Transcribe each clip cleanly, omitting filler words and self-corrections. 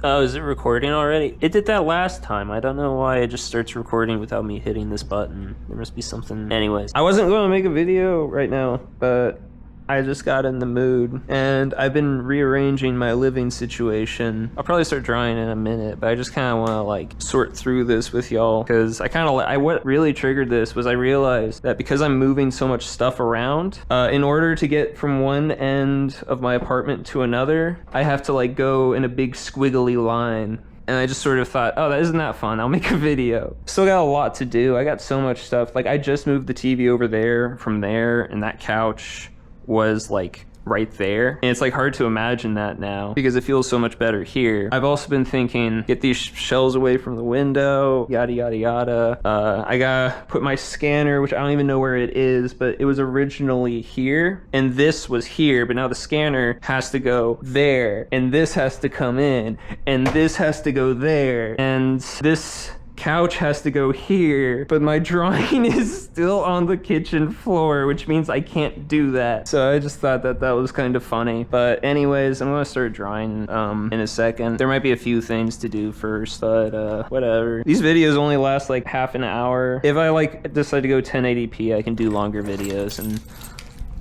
Oh, is it recording already? It did that last time. I don't know why it just starts recording without me hitting this button. There must be something. Anyways, I wasn't going to make a video right now, but I just got in the mood and I've been rearranging my living situation. I'll probably start drawing in a minute, but I just kind of want to like sort through this with y'all because what really triggered this was I realized that because I'm moving so much stuff around, in order to get from one end of my apartment to another, I have to like go in a big squiggly line. And I just sort of thought, oh, isn't that fun? I'll make a video. Still got a lot to do. I got so much stuff. Like I just moved the TV over there from there, and that couch was like right there, and it's like hard to imagine that now because it feels so much better here. I've also been thinking, get these shelves away from the window, yada yada yada. I gotta put my scanner, which I don't even know where it is, but it was originally here and this was here, but now the scanner has to go there and this has to come in and this has to go there and this couch has to go here, but my drawing is still on the kitchen floor, which means I can't do that. So I just thought that was kind of funny. But anyways, I'm gonna start drawing in a second. There might be a few things to do first, but whatever. These videos only last like half an hour. If I like decide to go 1080p, I can do longer videos, and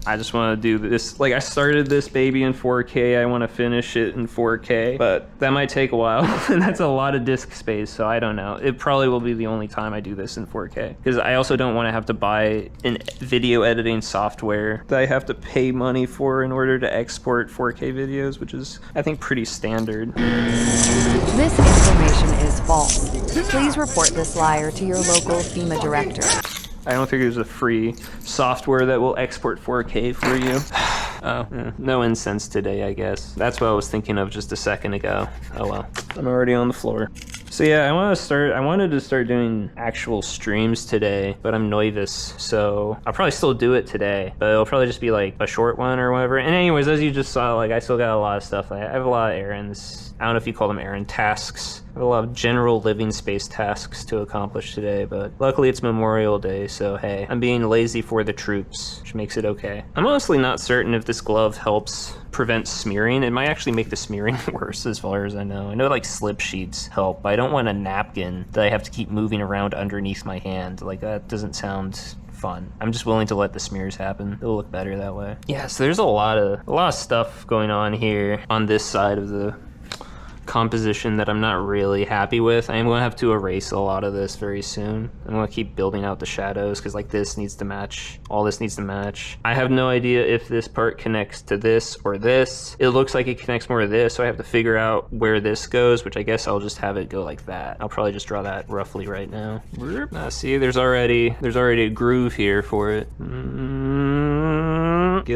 I just want to do this. Like I started this baby in 4K. I want to finish it in 4K, but that might take a while and that's a lot of disk space. So I don't know. It probably will be the only time I do this in 4K because I also don't want to have to buy an video editing software that I have to pay money for in order to export 4K videos, which is I think pretty standard. This information is false. Please report this liar to your local FEMA director. I don't think there's a free software that will export 4K for you. Oh, no incense today, I guess. That's what I was thinking of just a second ago. Oh well, I'm already on the floor. So yeah, I wanted to start doing actual streams today, but I'm nervous, so I'll probably still do it today, but it'll probably just be like a short one or whatever. And anyways, as you just saw, like I still got a lot of stuff. I have a lot of errands. I don't know if you call them errand tasks. I have a lot of general living space tasks to accomplish today, but luckily it's Memorial Day, so hey, I'm being lazy for the troops, which makes it okay. I'm honestly not certain if this glove helps prevent smearing. It might actually make the smearing worse as far as I know. I know like slip sheets help, but I don't want a napkin that I have to keep moving around underneath my hand. Like that doesn't sound fun. I'm just willing to let the smears happen. It'll look better that way. Yeah, so there's a lot of stuff going on here on this side of the composition that I'm not really happy with. I am going to have to erase a lot of this very soon. I'm going to keep building out the shadows because like this needs to match. All this needs to match. I have no idea if this part connects to this or this. It looks like it connects more to this, so I have to figure out where this goes, which I guess I'll just have it go like that. I'll probably just draw that roughly right now. See, there's already a groove here for it. Get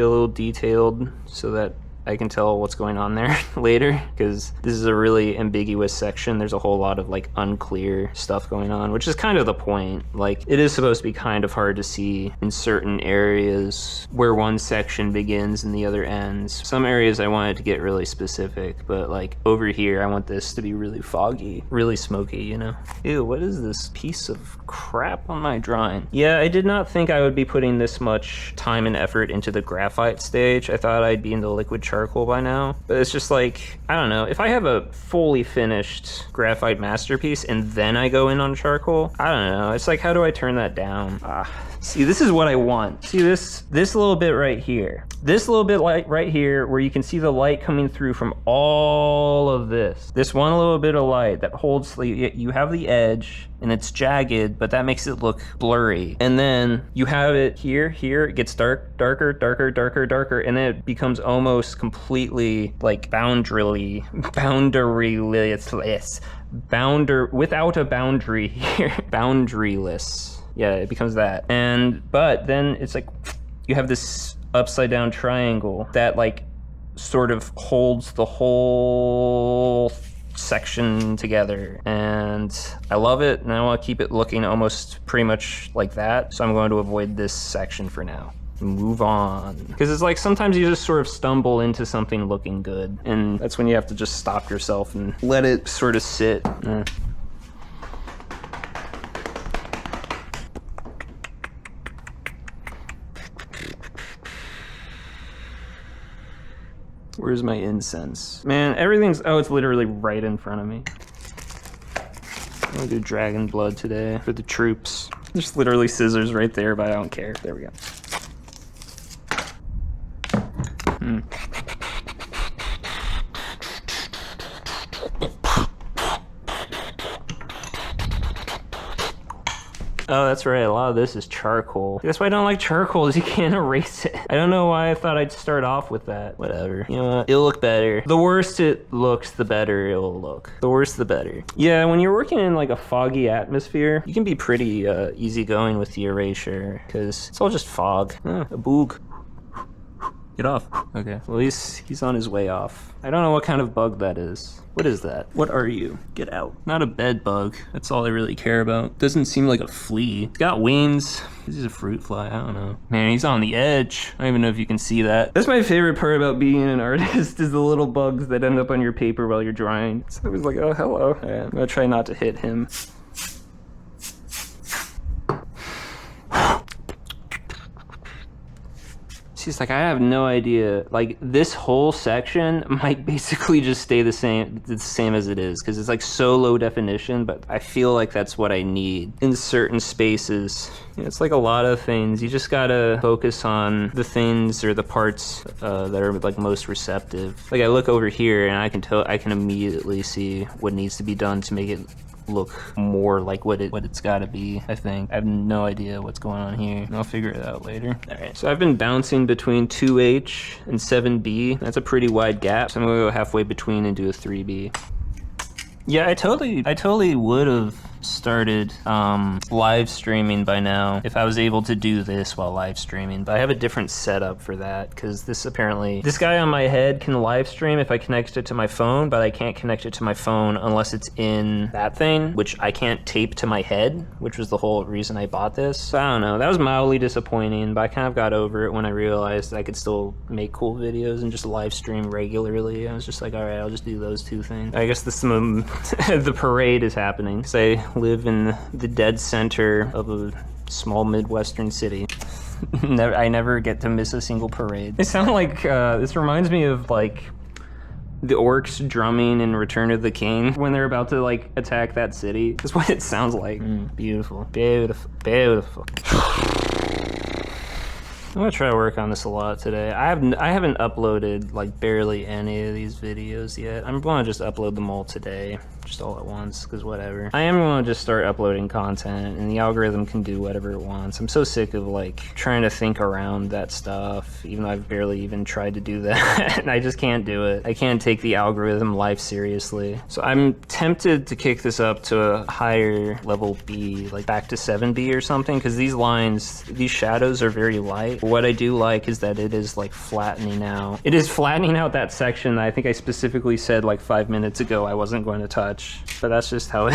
a little detailed so that I can tell what's going on there later, because this is a really ambiguous section. There's a whole lot of like unclear stuff going on, which is kind of the point. Like it is supposed to be kind of hard to see in certain areas where one section begins and the other ends. Some areas I wanted to get really specific, but like over here I want this to be really foggy, really smoky, you know? Ew, what is this piece of crap on my drawing? Yeah, I did not think I would be putting this much time and effort into the graphite stage. I thought I'd be in the liquid charcoal by now, but it's just like, I don't know, if I have a fully finished graphite masterpiece and then I go in on charcoal, I don't know, it's like, how do I turn that down? See, this is what I want. See this little bit right here. This little bit light right here where you can see the light coming through from all of this. This one little bit of light that holds, you have the edge and it's jagged, but that makes it look blurry. And then you have it here, it gets darker, and then it becomes almost completely like boundaryless, without a boundary here, boundaryless. Yeah, it becomes that. But then it's like, you have this upside down triangle that like sort of holds the whole section together, and I love it, and I want to keep it looking almost pretty much like that, so I'm going to avoid this section for now. Move on, because it's like sometimes you just sort of stumble into something looking good, and that's when you have to just stop yourself and let it sort of sit. Where's my incense? Man, everything's, oh, it's literally right in front of me. I'm gonna do dragon blood today for the troops. There's literally scissors right there, but I don't care. There we go. Oh, that's right. A lot of this is charcoal. That's why I don't like charcoal, is you can't erase it. I don't know why I thought I'd start off with that. Whatever. You know what? It'll look better. The worse it looks, the better it will look. The worse, the better. Yeah, when you're working in like a foggy atmosphere, you can be pretty easygoing with the erasure, because it's all just fog. A boog. Get off. Okay, well he's on his way off. I don't know what kind of bug that is. What is that? What are you? Get out. Not a bed bug. That's all I really care about. Doesn't seem like a flea. It's got wings. This is a fruit fly. I don't know. Man, he's on the edge. I don't even know if you can see that. That's my favorite part about being an artist is the little bugs that end up on your paper while you're drawing. So I was like, oh, hello. Yeah, I'm gonna try not to hit him. She's like, I have no idea. Like, this whole section might basically just stay the same as it is, because it's like so low definition, but I feel like that's what I need in certain spaces. You know, it's like a lot of things. You just gotta focus on the things or the parts that are like most receptive. Like I look over here and I can immediately see what needs to be done to make it look more like what it's got to be. I think I have no idea what's going on here. I'll figure it out later. All right, so I've been bouncing between 2H and 7B. That's a pretty wide gap, so I'm gonna go halfway between and do a 3B. Yeah, I totally would have started live streaming by now if I was able to do this while live streaming, but I have a different setup for that, because this guy on my head can live stream if I connect it to my phone, but I can't connect it to my phone unless it's in that thing, which I can't tape to my head, which was the whole reason I bought this. So I don't know, that was mildly disappointing, but I kind of got over it when I realized I could still make cool videos and just live stream regularly. I was just like, all right, I'll just do those two things. I guess the parade is happening, because I live in the dead center of a small Midwestern city. I never get to miss a single parade. They sound like, this reminds me of like the orcs drumming in Return of the King when they're about to like attack that city. That's what it sounds like. Beautiful, beautiful, beautiful. I'm gonna try to work on this a lot today. I haven't uploaded like barely any of these videos yet. I'm gonna just upload them all today, just all at once, because whatever. I am gonna just start uploading content, and the algorithm can do whatever it wants. I'm so sick of like trying to think around that stuff, even though I've barely even tried to do that. And I just can't do it. I can't take the algorithm life seriously. So I'm tempted to kick this up to a higher level B, like back to 7B or something, because these shadows are very light. What I do like is that it is like flattening out. It is flattening out that section that I think I specifically said like 5 minutes ago I wasn't going to touch. But that's just how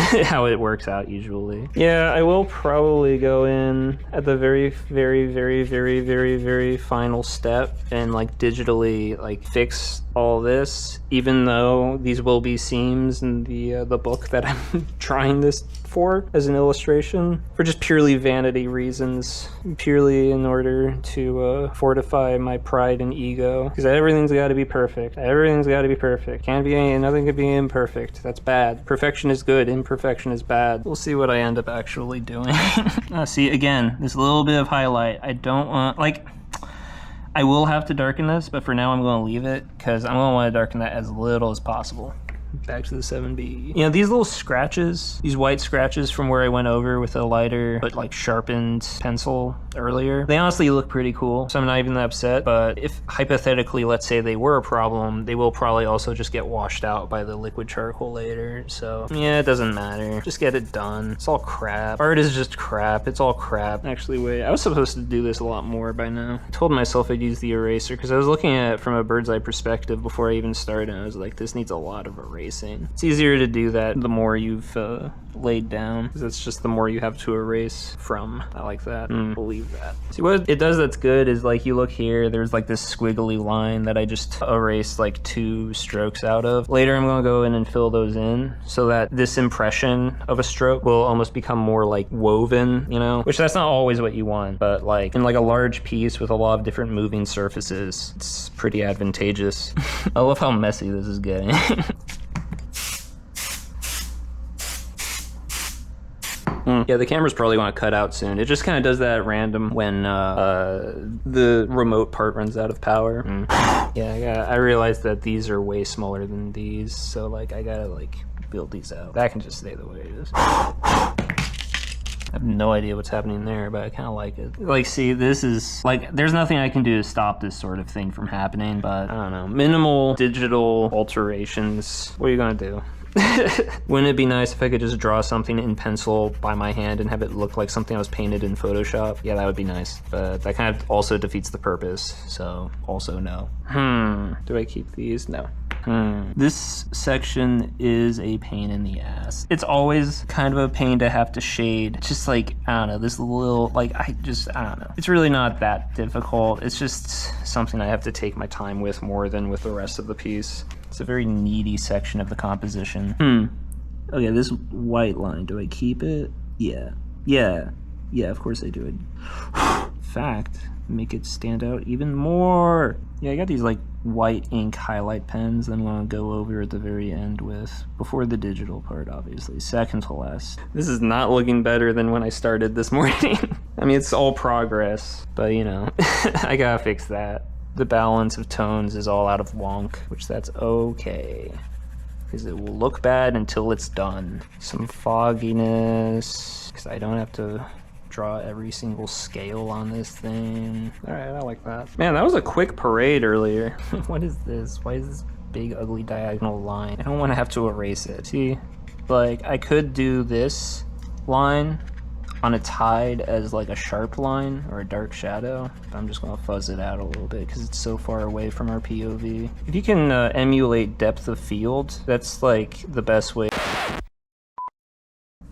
it works out usually. Yeah, I will probably go in at the very, very, very, very, very, very final step and like digitally like fix all this, even though these will be seams in the book that I'm trying this for as an illustration, for just purely vanity reasons, purely in order to fortify my pride and ego, because everything's got to be perfect. Everything's got to be perfect. Nothing can be imperfect. That's bad. Perfection is good. Imperfection is bad. We'll see what I end up actually doing. See, again, this little bit of highlight. I don't want, like, I will have to darken this, but for now I'm going to leave it, because I'm going to want to darken that as little as possible. Back to the 7B. You know, these little scratches, these white scratches from where I went over with a lighter but like sharpened pencil earlier, they honestly look pretty cool, so I'm not even that upset. But if hypothetically, let's say they were a problem, they will probably also just get washed out by the liquid charcoal later. So yeah, it doesn't matter. Just get it done. It's all crap. Art is just crap. It's all crap. Actually, wait, I was supposed to do this a lot more by now. I told myself I'd use the eraser because I was looking at it from a bird's eye perspective before I even started, and I was like, this needs a lot of erasure. erasing. It's easier to do that the more you've laid down, because it's just the more you have to erase from. I like that. Believe that. See, what it does that's good is, like, you look here, there's like this squiggly line that I just erased like 2 strokes out of. Later I'm gonna go in and fill those in so that this impression of a stroke will almost become more like woven, you know, which that's not always what you want, but like in like a large piece with a lot of different moving surfaces, it's pretty advantageous. I love how messy this is getting. Yeah, the camera's probably going to cut out soon. It just kind of does that at random when the remote part runs out of power. Yeah, I realized that these are way smaller than these, so like I gotta like build these out. That can just stay the way it is. I have no idea what's happening there, but I kind of like it. Like, see, this is like, there's nothing I can do to stop this sort of thing from happening, but I don't know. Minimal digital alterations. What are you gonna do? Wouldn't it be nice if I could just draw something in pencil by my hand and have it look like something I was painted in Photoshop? Yeah, that would be nice, but that kind of also defeats the purpose, so also no. Do I keep these? No. This section is a pain in the ass. It's always kind of a pain to have to shade. Just like, I don't know, this little, like, I don't know. It's really not that difficult. It's just something I have to take my time with more than with the rest of the piece. It's a very needy section of the composition. Okay, this white line, do I keep it? Yeah, of course I do it. In fact, make it stand out even more. Yeah, I got these like white ink highlight pens that I'm gonna go over at the very end with, before the digital part, obviously, second to last. This is not looking better than when I started this morning. I mean, it's all progress, but you know, I gotta fix that. The balance of tones is all out of wonk, which that's okay, because it will look bad until it's done. Some fogginess, because I don't have to draw every single scale on this thing. All right, I like that. Man, that was a quick parade earlier. What is this? Why is this big ugly diagonal line? I don't want to have to erase it. See, like, I could do this line on a tide as like a sharp line or a dark shadow, but I'm just gonna fuzz it out a little bit because it's so far away from our POV. If you can emulate depth of field, that's like the best way.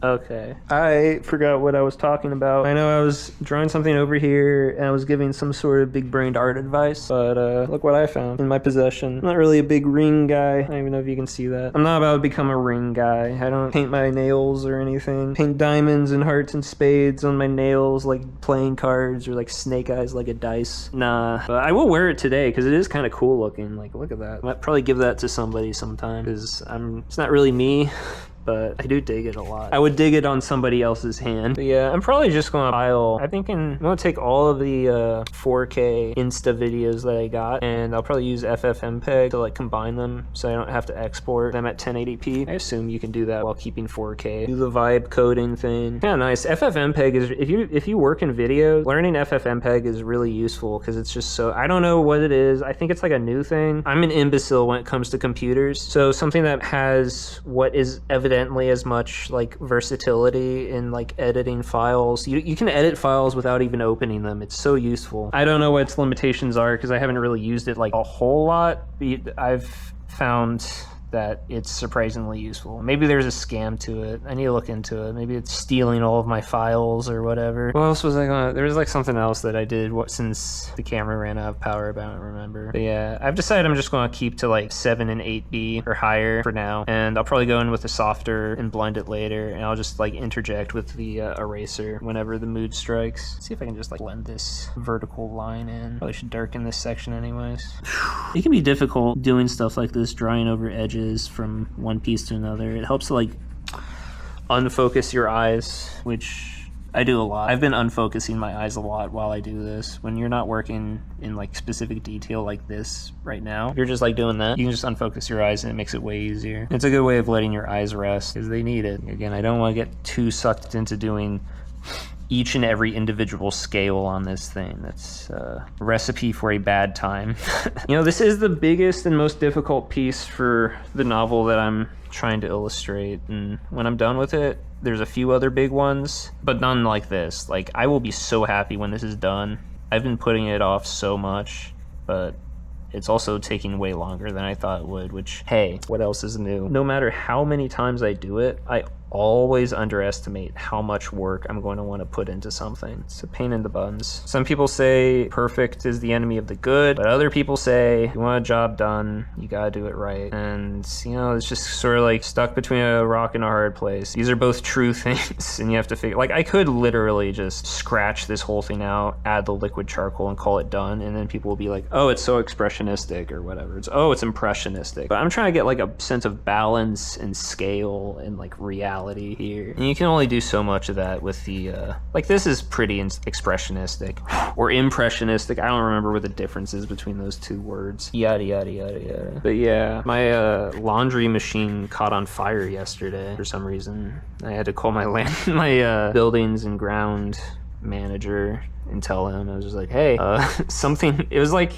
Okay, I forgot what I was talking about. I know I was drawing something over here and I was giving some sort of big-brained art advice, but look what I found in my possession. I'm not really a big ring guy. I don't even know if you can see that. I'm not about to become a ring guy. I don't paint my nails or anything. Paint diamonds and hearts and spades on my nails like playing cards, or like snake eyes like a dice. Nah, but I will wear it today because it is kind of cool looking. Like, look at that. I might probably give that to somebody sometime because it's not really me. But I do dig it a lot. I would dig it on somebody else's hand. But yeah, I'm probably just gonna file. I'm gonna take all of the 4K Insta videos that I got, and I'll probably use FFmpeg to like combine them so I don't have to export them at 1080p. I assume you can do that while keeping 4K. Do the vibe coding thing. Yeah, nice. FFmpeg is, if you work in video, learning FFmpeg is really useful because it's just so, I don't know what it is. I think it's like a new thing. I'm an imbecile when it comes to computers. So something that has what is evidently as much like versatility in like editing files. You can edit files without even opening them. It's so useful. I don't know what its limitations are because I haven't really used it like a whole lot. I've found that it's surprisingly useful. Maybe there's a scam to it. I need to look into it. Maybe it's stealing all of my files or whatever. What else was I gonna... There was like something else that I did since the camera ran out of power, but I don't remember. But yeah, I've decided I'm just gonna keep to like 7 and 8B or higher for now. And I'll probably go in with a softer and blend it later. And I'll just like interject with the eraser whenever the mood strikes. Let's see if I can just like blend this vertical line in. Probably should darken this section anyways. It can be difficult doing stuff like this, drawing over edges from one piece to another. It helps to like unfocus your eyes, which I do a lot. I've been unfocusing my eyes a lot while I do this. When you're not working in like specific detail like this right now, you're just like doing that, you can just unfocus your eyes and it makes it way easier. It's a good way of letting your eyes rest because they need it. Again, I don't want to get too sucked into doing each and every individual scale on this thing. That's a recipe for a bad time. You know, this is the biggest and most difficult piece for the novel that I'm trying to illustrate, and when I'm done with it, there's a few other big ones, but none like this. Like, I will be so happy when this is done. I've been putting it off so much, but it's also taking way longer than I thought it would, which, hey, what else is new? No matter how many times I do it, I always underestimate how much work I'm going to want to put into something. It's a pain in the buns. Some people say perfect is the enemy of the good, but other people say you want a job done, you gotta do it right. And, you know, it's just sort of like stuck between a rock and a hard place. These are both true things, and you have to figure, like, I could literally just scratch this whole thing out, add the liquid charcoal, and call it done, and then people will be like, oh, it's so expressionistic or whatever. It's impressionistic. But I'm trying to get like a sense of balance and scale and like reality here. And you can only do so much of that with the, like, this is pretty expressionistic or impressionistic. I don't remember what the difference is between those two words. Yada, yada, yada, yada. But yeah, my laundry machine caught on fire yesterday for some reason. I had to call my my buildings and ground manager and tell him. I was just like, hey, something, it was like,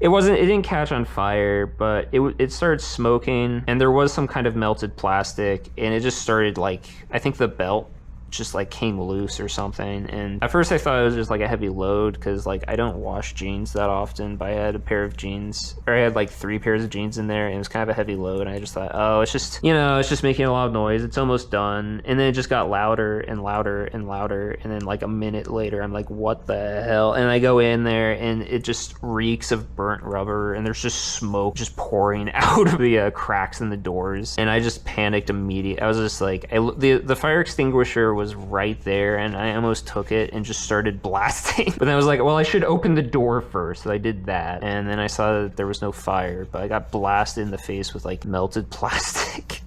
it didn't catch on fire, but it started smoking, and there was some kind of melted plastic, and it just started, like, I think the belt just like came loose or something. And at first I thought it was just like a heavy load, because like I don't wash jeans that often, but I had a pair of jeans, or I had like 3 pairs of jeans in there, and it was kind of a heavy load, and I just thought, oh, it's just, you know, it's just making a lot of noise, it's almost done. And then it just got louder and louder and louder, and then like a minute later I'm like, what the hell? And I go in there and it just reeks of burnt rubber, and there's just smoke just pouring out of the cracks in the doors, and I just panicked immediately. I was just like, the fire extinguisher was right there, and I almost took it and just started blasting. But then I was like, well, I should open the door first. So I did that, and then I saw that there was no fire, but I got blasted in the face with like melted plastic.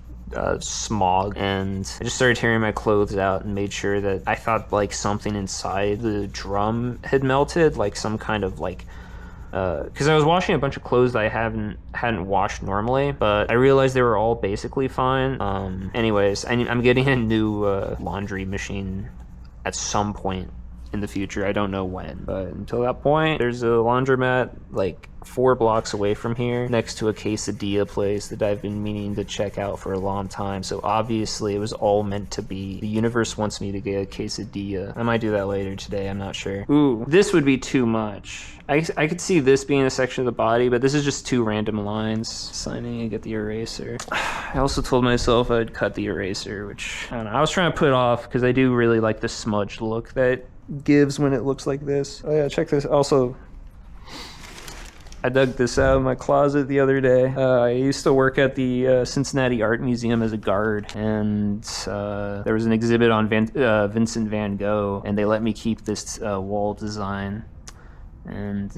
Smog, and I just started tearing my clothes out and made sure that I thought like something inside the drum had melted, like some kind of like because I was washing a bunch of clothes that I hadn't washed normally, but I realized they were all basically fine. Anyways, I'm getting a new laundry machine at some point in the future. I don't know when, but until that point, there's a laundromat like 4 blocks away from here, next to a quesadilla place that I've been meaning to check out for a long time. So obviously it was all meant to be. The universe wants me to get a quesadilla. I might do that later today, I'm not sure. Ooh, this would be too much. I could see this being a section of the body, but this is just 2 random lines. Signing and get the eraser. I also told myself I'd cut the eraser, which, I don't know, I was trying to put off because I do really like the smudged look that gives when it looks like this. Oh yeah, check this. Also, I dug this out of my closet the other day. I used to work at the Cincinnati Art Museum as a guard, and there was an exhibit on Vincent van Gogh, and they let me keep this wall design, and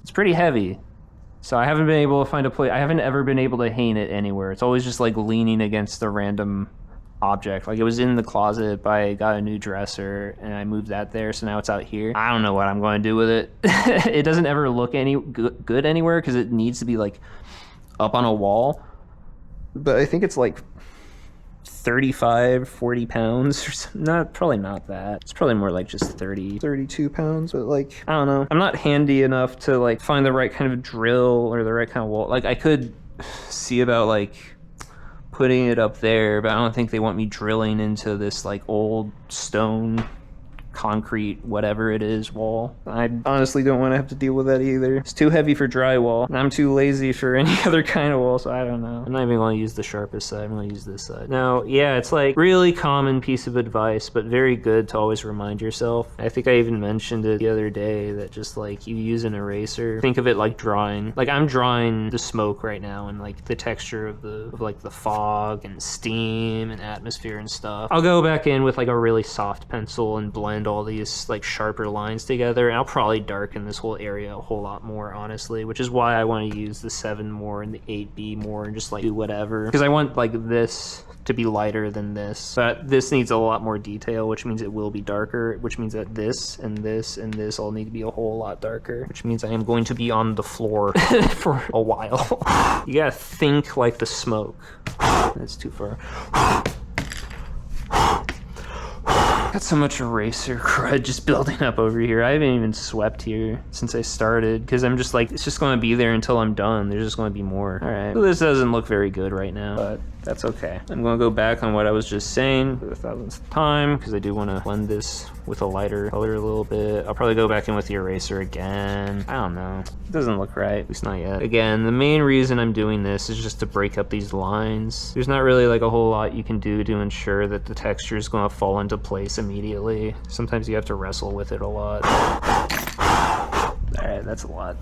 it's pretty heavy. So I haven't been able to find a place. I haven't ever been able to hang it anywhere. It's always just like leaning against a random object. Like, it was in the closet, but I got a new dresser and I moved that there, so now it's out here. I don't know what I'm going to do with it. It doesn't ever look any good anywhere because it needs to be like up on a wall, but I think it's like 40 pounds or something. Probably not that. It's probably more like just 32 pounds, but like, I don't know. I'm not handy enough to like find the right kind of drill or the right kind of wall. Like, I could see about like putting it up there, but I don't think they want me drilling into this like old stone, concrete, whatever it is, wall. I honestly don't want to have to deal with that either. It's too heavy for drywall, and I'm too lazy for any other kind of wall, so I don't know. I'm not even going to use the sharpest side. I'm going to use this side. Now, yeah, it's like really common piece of advice, but very good to always remind yourself. I think I even mentioned it the other day that just like you use an eraser, think of it like drawing. Like, I'm drawing the smoke right now and like the texture of like the fog and steam and atmosphere and stuff. I'll go back in with like a really soft pencil and blend all these like sharper lines together, and I'll probably darken this whole area a whole lot more, honestly, which is why I want to use the 7 more and the 8B more and just like do whatever, because I want like this to be lighter than this, but this needs a lot more detail, which means it will be darker, which means that this and this and this all need to be a whole lot darker, which means I am going to be on the floor for a while. You gotta think like the smoke. That's too far. Got so much eraser crud just building up over here. I haven't even swept here since I started, because I'm just like, it's just going to be there until I'm done. There's just going to be more. All right, so this doesn't look very good right now, but that's okay. I'm going to go back on what I was just saying for the 1000th time, because I do want to blend this with a lighter color a little bit. I'll probably go back in with the eraser again. I don't know. It doesn't look right, at least not yet. Again, the main reason I'm doing this is just to break up these lines. There's not really like a whole lot you can do to ensure that the texture is going to fall into place immediately. Sometimes you have to wrestle with it a lot. All right, that's a lot.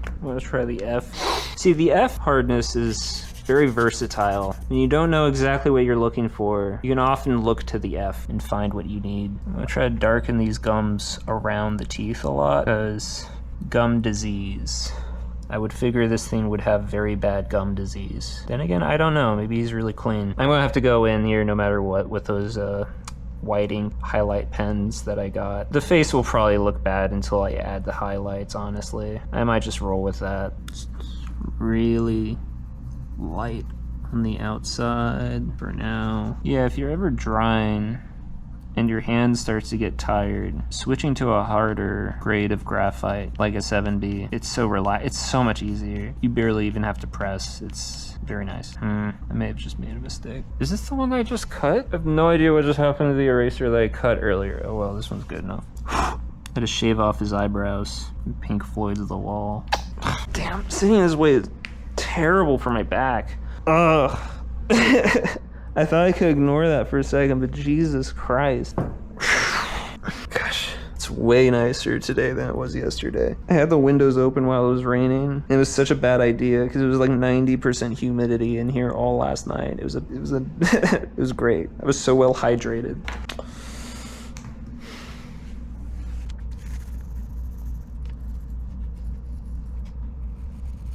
I'm gonna try the F. See, the F hardness is very versatile. When you don't know exactly what you're looking for, you can often look to the F and find what you need. I'm gonna try to darken these gums around the teeth a lot, because gum disease. I would figure this thing would have very bad gum disease. Then again, I don't know. Maybe he's really clean. I'm gonna have to go in here no matter what with those whiting highlight pens that I got. The face will probably look bad until I add the highlights, honestly. I might just roll with that. Just really light on the outside for now. Yeah, if you're ever drawing and your hand starts to get tired, switching to a harder grade of graphite, like a 7B, it's so much easier. You barely even have to press. It's very nice. I may have just made a mistake. Is this the one that I just cut? I have no idea what just happened to the eraser that I cut earlier. Oh well, this one's good enough. I had to shave off his eyebrows. Pink Floyd's The Wall. Damn, sitting this way is terrible for my back. Ugh. I thought I could ignore that for a second, but Jesus Christ. Gosh, it's way nicer today than it was yesterday. I had the windows open while it was raining. It was such a bad idea because it was like 90% humidity in here all last night. It was it was great. I was so well hydrated.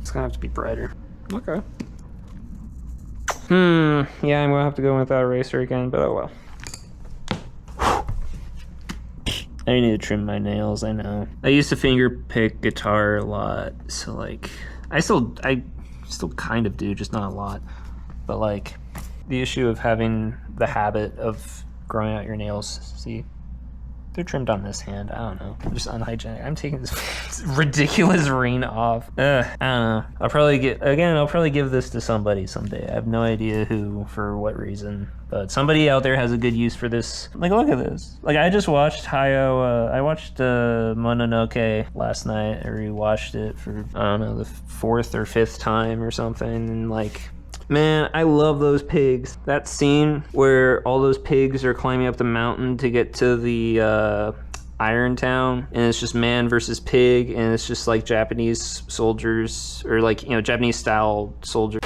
It's gonna have to be brighter. Okay. Yeah, I'm gonna have to go with that eraser again, but oh well. I need to trim my nails, I know. I used to finger pick guitar a lot, so like, I still kind of do, just not a lot. But like, the issue of having the habit of growing out your nails, see? They're trimmed on this hand. I don't know. I'm just unhygienic. I'm taking this ridiculous ring off. I don't know. I'll probably give this to somebody someday. I have no idea who, for what reason, but somebody out there has a good use for this. Like, look at this. Like, I just watched I watched Mononoke last night. I rewatched it for, I don't know, the 4th or 5th time or something, and like, man, I love those pigs. That scene where all those pigs are climbing up the mountain to get to the Iron Town, and it's just man versus pig, and it's just like Japanese soldiers, or like, you know, Japanese style soldiers.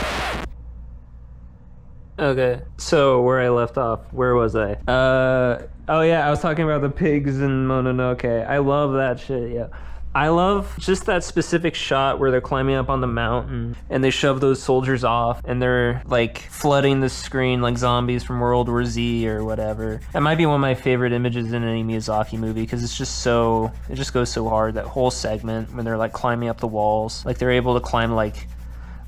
Okay, so where I left off, where was I? Oh yeah, I was talking about the pigs in Mononoke. I love that shit, yeah. I love just that specific shot where they're climbing up on the mountain and they shove those soldiers off and they're like flooding the screen like zombies from World War Z or whatever. That might be one of my favorite images in any Miyazaki movie because it's just so, it just goes so hard. That whole segment when they're like climbing up the walls, like they're able to climb like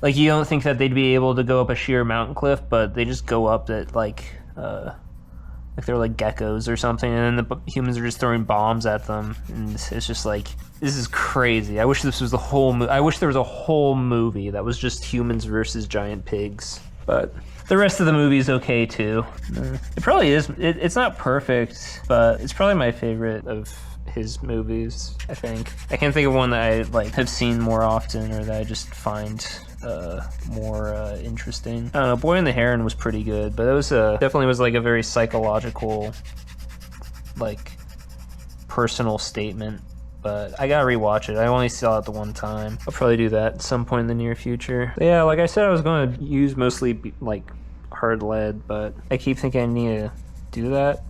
you don't think that they'd be able to go up a sheer mountain cliff, but they just go up that like they're like geckos or something, and then the humans are just throwing bombs at them, and it's just like, this is crazy. I wish this was the whole I wish there was a whole movie that was just humans versus giant pigs, but the rest of the movie is okay too. It probably is. It's not perfect, but it's probably my favorite of his movies, I think. I can't think of one that I like have seen more often or that I just find more interesting. I don't know, Boy and the Heron was pretty good, but it was definitely was like a very psychological, like, personal statement. But I gotta rewatch it. I only saw it the one time. I'll probably do that at some point in the near future. But yeah, like I said, I was going to use mostly like hard lead, but I keep thinking I need to do that.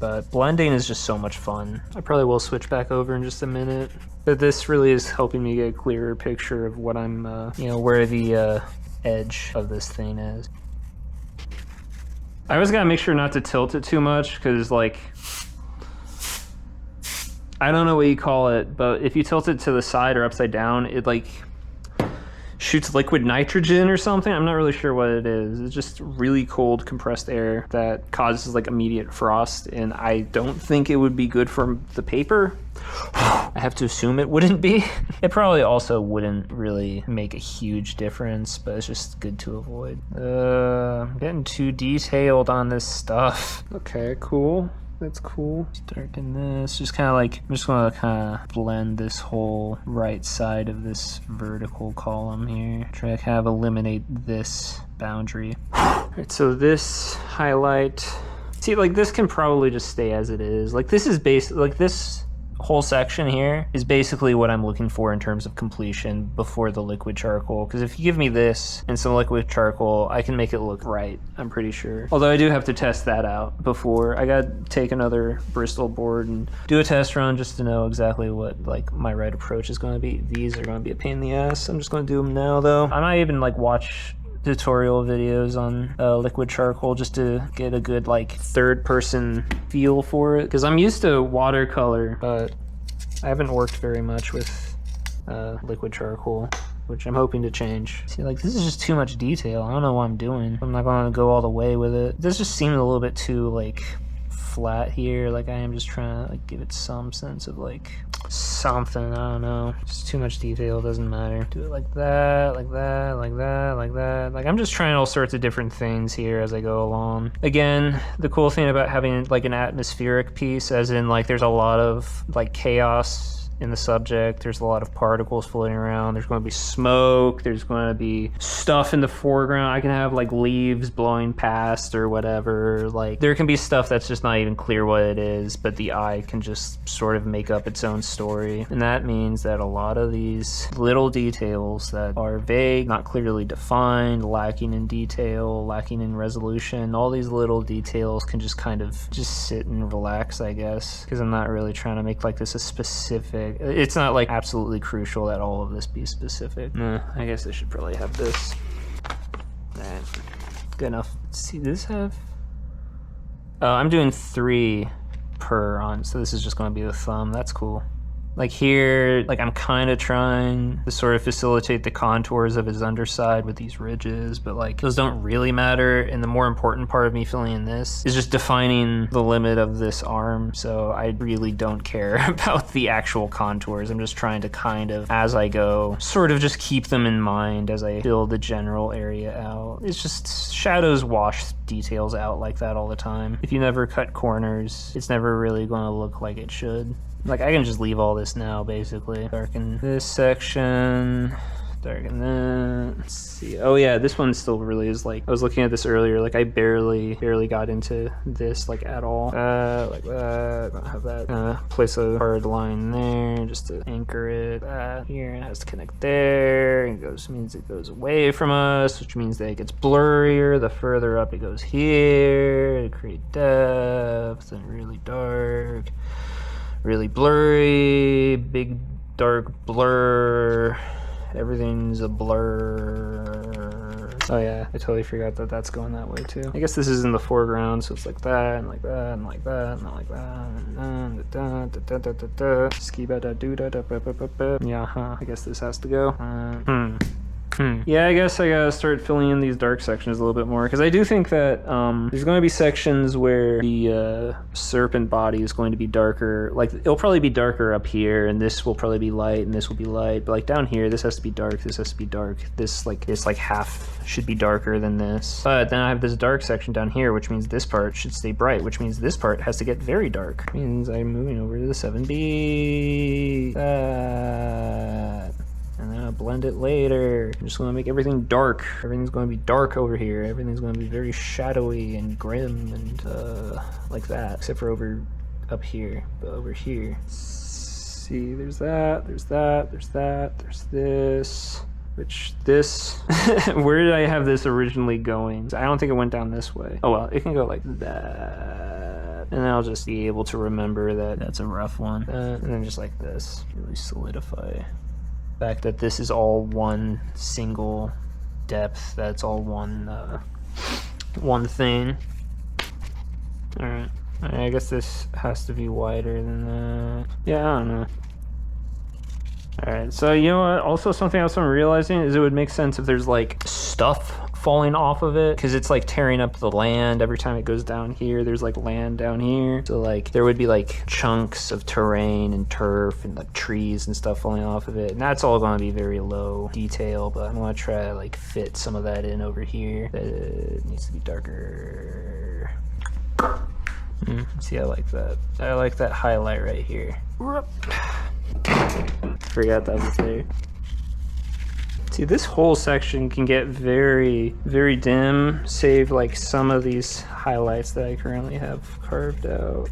But blending is just so much fun. I probably will switch back over in just a minute. But this really is helping me get a clearer picture of what I'm, you know, where the edge of this thing is. I always gotta make sure not to tilt it too much, because like, I don't know what you call it, but if you tilt it to the side or upside down, it like shoots liquid nitrogen or something. I'm not really sure what it is. It's just really cold compressed air that causes like immediate frost, and I don't think it would be good for the paper. I have to assume it wouldn't be. It probably also wouldn't really make a huge difference, but it's just good to avoid. I'm getting too detailed on this stuff. Okay, cool. That's cool. Darken this. Just kind of like, I'm just going to kind of blend this whole right side of this vertical column here. Try to kind of eliminate this boundary. Alright, so this highlight. See, like this can probably just stay as it is. Like this is like this whole section here is basically what I'm looking for in terms of completion before the liquid charcoal, because if you give me this and some liquid charcoal, I can make it look right, I'm pretty sure. Although I do have to test that out before. I gotta take another Bristol board and do a test run just to know exactly what like my right approach is going to be. These are going to be a pain in the ass. I'm just going to do them now though. I might even like watch tutorial videos on liquid charcoal just to get a good like third person feel for it, because I'm used to watercolor, but I haven't worked very much with liquid charcoal, which I'm hoping to change. See, like this is just too much detail. I don't know what I'm doing. I'm not going to go all the way with it. This just seemed a little bit too like flat here. Like I am just trying to like give it some sense of like something. I don't know. Just too much detail. Doesn't matter. Do it like that, like that, like that, like that. Like I'm just trying all sorts of different things here as I go along. Again, the cool thing about having like an atmospheric piece, as in like there's a lot of like chaos in the subject. There's a lot of particles floating around. There's going to be smoke. There's going to be stuff in the foreground. I can have like leaves blowing past or whatever. Like there can be stuff that's just not even clear what it is, but the eye can just sort of make up its own story. And that means that a lot of these little details that are vague, not clearly defined, lacking in detail, lacking in resolution, all these little details can just kind of just sit and relax, I guess, because I'm not really trying to make like this a specific. It's not like absolutely crucial that all of this be specific. I guess I should probably have this. Alright, good enough. Let's see, does this have? Oh, I'm doing 3 per on, so this is just going to be the thumb. That's cool. Like here, like I'm kind of trying to sort of facilitate the contours of his underside with these ridges, but like those don't really matter. And the more important part of me filling in this is just defining the limit of this arm. So I really don't care about the actual contours. I'm just trying to kind of, as I go, sort of just keep them in mind as I fill the general area out. It's just shadows wash details out like that all the time. If you never cut corners, it's never really going to look like it should. Like I can just leave all this now, basically. Darken this section, darken that. Let's see. Oh yeah, this one still really is like, I was looking at this earlier, like I barely got into this like at all. Like that, don't have that. Place a hard line there just to anchor it. That here, it has to connect there. It goes, means it goes away from us, which means that it gets blurrier the further up it goes here. To create depth and really dark. Really blurry, big dark blur, everything's a blur. Oh yeah, I totally forgot that that's going that way too. I guess this is in the foreground, so it's like that, and like that, and like that, and not like that. Yeah, I guess this has to go. Yeah, I guess I gotta start filling in these dark sections a little bit more, because I do think that there's going to be sections where the serpent body is going to be darker. Like, it'll probably be darker up here, and this will probably be light, and this will be light. But like down here, this has to be dark, this has to be dark. This like half should be darker than this. But then I have this dark section down here, which means this part should stay bright, which means this part has to get very dark. Which means I'm moving over to the 7B. And then I'll blend it later. I'm just gonna make everything dark. Everything's gonna be dark over here. Everything's gonna be very shadowy and grim and like that. Except for over up here. But over here. Let's see, there's that, there's that, there's that, there's this. Which this, where did I have this originally going? I don't think it went down this way. Oh well, it can go like that. And then I'll just be able to remember that that's a rough one. And then just like this, really solidify. Fact that this is all one single depth, that's all one thing. Alright, I guess this has to be wider than that. Yeah, I don't know. All right, so you know what? Also, something else I'm realizing is it would make sense if there's like stuff falling off of it, because it's like tearing up the land every time it goes down here. There's like land down here, so like there would be like chunks of terrain and turf and like trees and stuff falling off of it, and that's all going to be very low detail. But I'm going to try to like fit some of that in over here. It needs to be darker. See, I like that. I like that highlight right here. Forgot that was there. See, this whole section can get very, very dim, save like some of these highlights that I currently have carved out.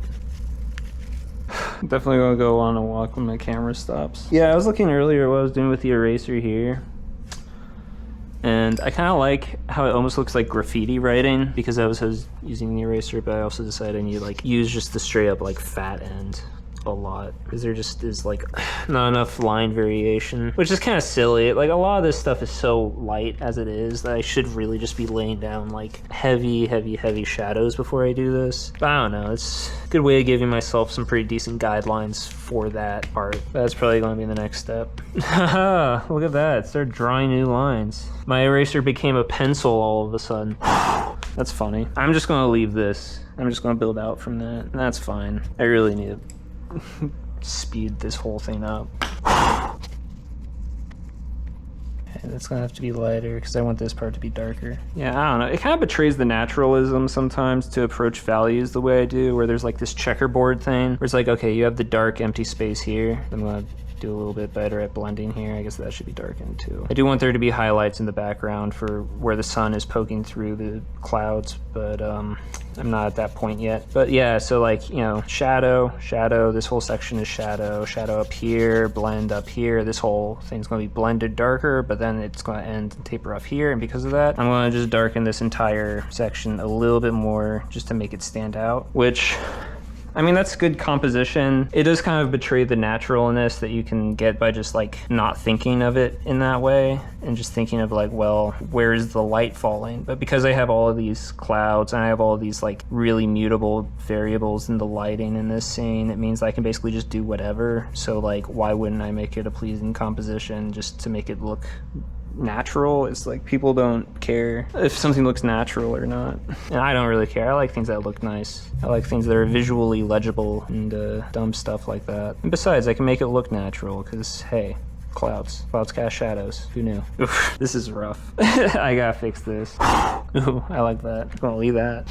Definitely gonna go on a walk when my camera stops. Yeah, I was looking earlier what I was doing with the eraser here. And I kind of like how it almost looks like graffiti writing, because I was using the eraser, but I also decided I need to like use just the straight up like fat end a lot, because there just is like not enough line variation, which is kind of silly. Like a lot of this stuff is so light as it is that I should really just be laying down like heavy shadows before I do this. But I don't know, it's a good way of giving myself some pretty decent guidelines for that part. That's probably going to be the next step. Haha, look at that, start drawing new lines. My eraser became a pencil all of a sudden. That's funny. I'm just going to leave this. I'm just going to build out from that, and that's fine. I really need to speed this whole thing up. Okay, that's gonna have to be lighter because I want this part to be darker. Yeah, I don't know. It kind of betrays the naturalism sometimes to approach values the way I do, where there's like this checkerboard thing where it's like, okay, you have the dark empty space here. I'm gonna do a little bit better at blending here. I guess that should be darkened too. I do want there to be highlights in the background for where the sun is poking through the clouds, but I'm not at that point yet. But yeah, so like, you know, shadow, this whole section is shadow up here, blend up here. This whole thing's gonna be blended darker, but then it's gonna end and taper off here, and because of that, I'm gonna just darken this entire section a little bit more just to make it stand out, which, I mean, that's good composition. It does kind of betray the naturalness that you can get by just like not thinking of it in that way and just thinking of like, well, where is the light falling? But because I have all of these clouds and I have all of these like really mutable variables in the lighting in this scene, it means I can basically just do whatever. So like, why wouldn't I make it a pleasing composition just to make it look natural? It's like people don't care if something looks natural or not, and I don't really care. I like things that look nice. I like things that are visually legible and dumb stuff like that. And besides, I can make it look natural because, hey, clouds cast shadows. Who knew? Oof, this is rough. I gotta fix this. Ooh, I like that. I'm gonna leave that.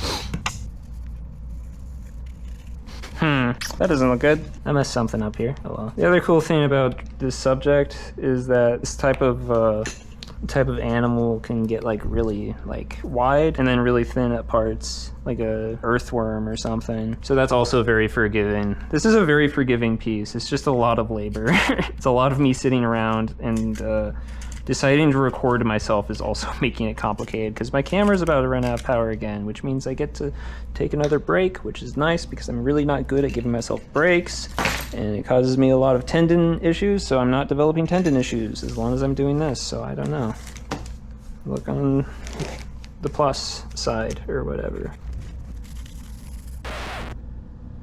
That doesn't look good. I messed something up here. Oh well. The other cool thing about this subject is that this type of animal can get like really like wide and then really thin at parts, like a earthworm or something. So that's also very forgiving. This is a very forgiving piece. It's just a lot of labor. It's a lot of me sitting around, and deciding to record myself is also making it complicated because my camera's about to run out of power again, which means I get to take another break, which is nice because I'm really not good at giving myself breaks, and it causes me a lot of tendon issues, so I'm not developing tendon issues as long as I'm doing this. So I don't know. Look on the plus side or whatever.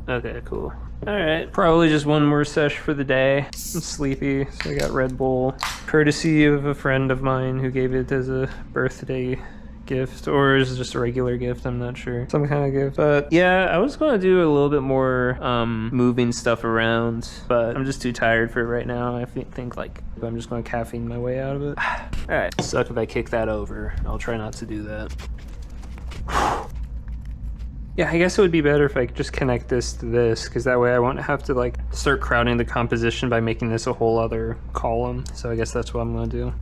Okay, cool. All right, probably just one more sesh for the day. I'm sleepy, so I got Red Bull, courtesy of a friend of mine who gave it as a birthday gift, or is it just a regular gift? I'm not sure. Some kind of gift. But yeah, I was going to do a little bit more moving stuff around, but I'm just too tired for it right now. I think like I'm just going to caffeine my way out of it. All right, suck if I kick that over. I'll try not to do that. Yeah, I guess it would be better if I could just connect this to this, because that way I won't have to like start crowding the composition by making this a whole other column. So I guess that's what I'm gonna do.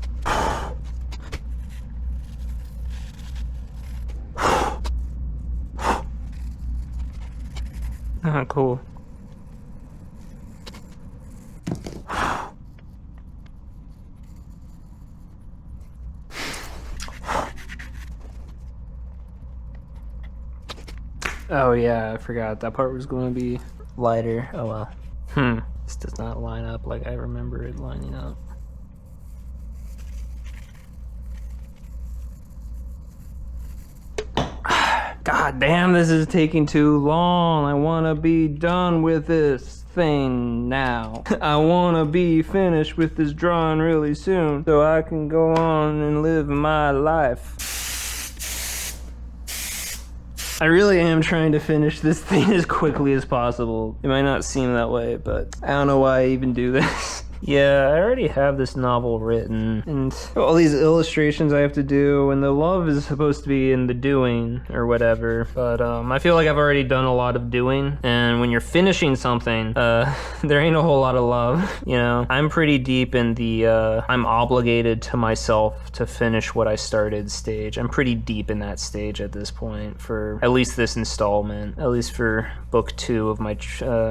Ah, cool. Oh yeah, I forgot. That part was going to be lighter. Oh well. This does not line up like I remember it lining up. God God damn, this is taking too long. I want to be done with this thing now. I want to be finished with this drawing really soon so I can go on and live my life. I really am trying to finish this thing as quickly as possible. It might not seem that way, but I don't know why I even do this. Yeah, I already have this novel written, and all these illustrations I have to do, and the love is supposed to be in the doing, or whatever, but I feel like I've already done a lot of doing, and when you're finishing something, there ain't a whole lot of love, you know? I'm pretty deep in the, I'm obligated to myself to finish what I started stage. I'm pretty deep in that stage at this point, for at least this installment, at least for book 2 of my,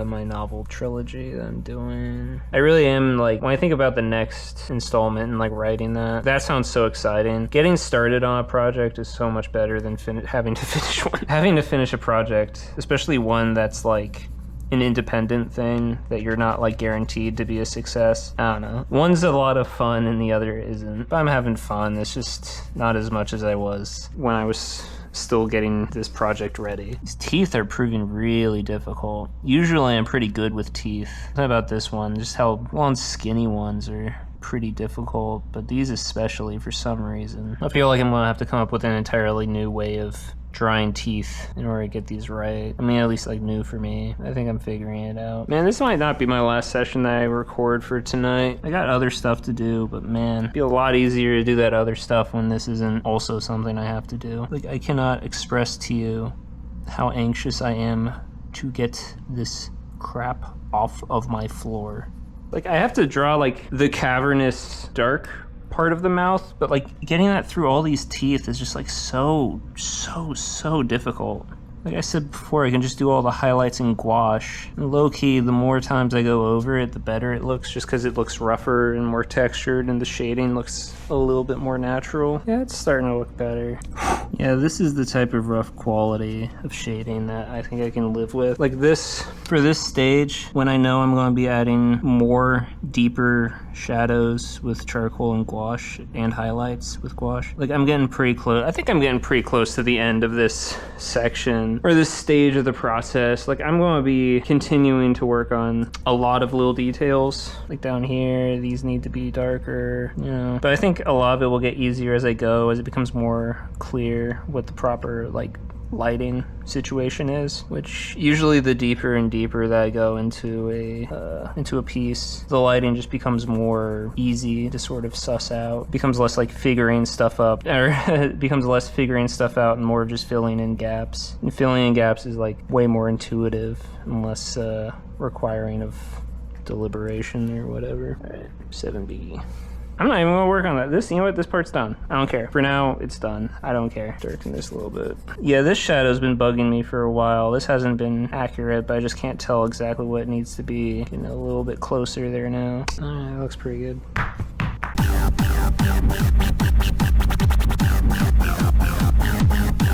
my novel trilogy that I'm doing. I really am, like, when I think about the next installment and like writing that sounds so exciting. Getting started on a project is so much better than having to finish one. Having to finish a project, especially one that's like an independent thing that you're not like guaranteed to be a success. I don't know. One's a lot of fun and the other isn't. But I'm having fun. It's just not as much as I was when I was still getting this project ready. These teeth are proving really difficult. Usually I'm pretty good with teeth. What about this one? Just how skinny ones are pretty difficult, but these especially for some reason. I feel like I'm gonna have to come up with an entirely new way of drawing teeth in order to get these right. I mean, at least like new for me. I think I'm figuring it out. Man, this might not be my last session that I record for tonight. I got other stuff to do, but man, it'd be a lot easier to do that other stuff when this isn't also something I have to do. Like, I cannot express to you how anxious I am to get this crap off of my floor. Like, I have to draw like the cavernous dark part of the mouth, but like getting that through all these teeth is just like so difficult. Like I said before, I can just do all the highlights in gouache. And low-key, the more times I go over it, the better it looks, just because it looks rougher and more textured and the shading looks a little bit more natural. Yeah, it's starting to look better. Yeah, this is the type of rough quality of shading that I think I can live with. Like this, for this stage, when I know I'm going to be adding more deeper shadows with charcoal and gouache and highlights with gouache. Like I'm getting pretty close. I think I'm getting pretty close to the end of this section or this stage of the process. Like I'm going to be continuing to work on a lot of little details. Like down here, these need to be darker, you know. But I think a lot of it will get easier as I go, as it becomes more clear what the proper like lighting situation is, which usually the deeper and deeper that I go into a piece, the lighting just becomes more easy to sort of suss out. It becomes less like figuring stuff up, or it becomes less figuring stuff out and more just filling in gaps. And filling in gaps is like way more intuitive and less requiring of deliberation or whatever. All right, 7B. I'm not even gonna work on that. This, you know what? This part's done. I don't care. For now, it's done. I don't care. Darken this a little bit. Yeah, this shadow's been bugging me for a while. This hasn't been accurate, but I just can't tell exactly what it needs to be. Getting a little bit closer there now. Alright, that looks pretty good.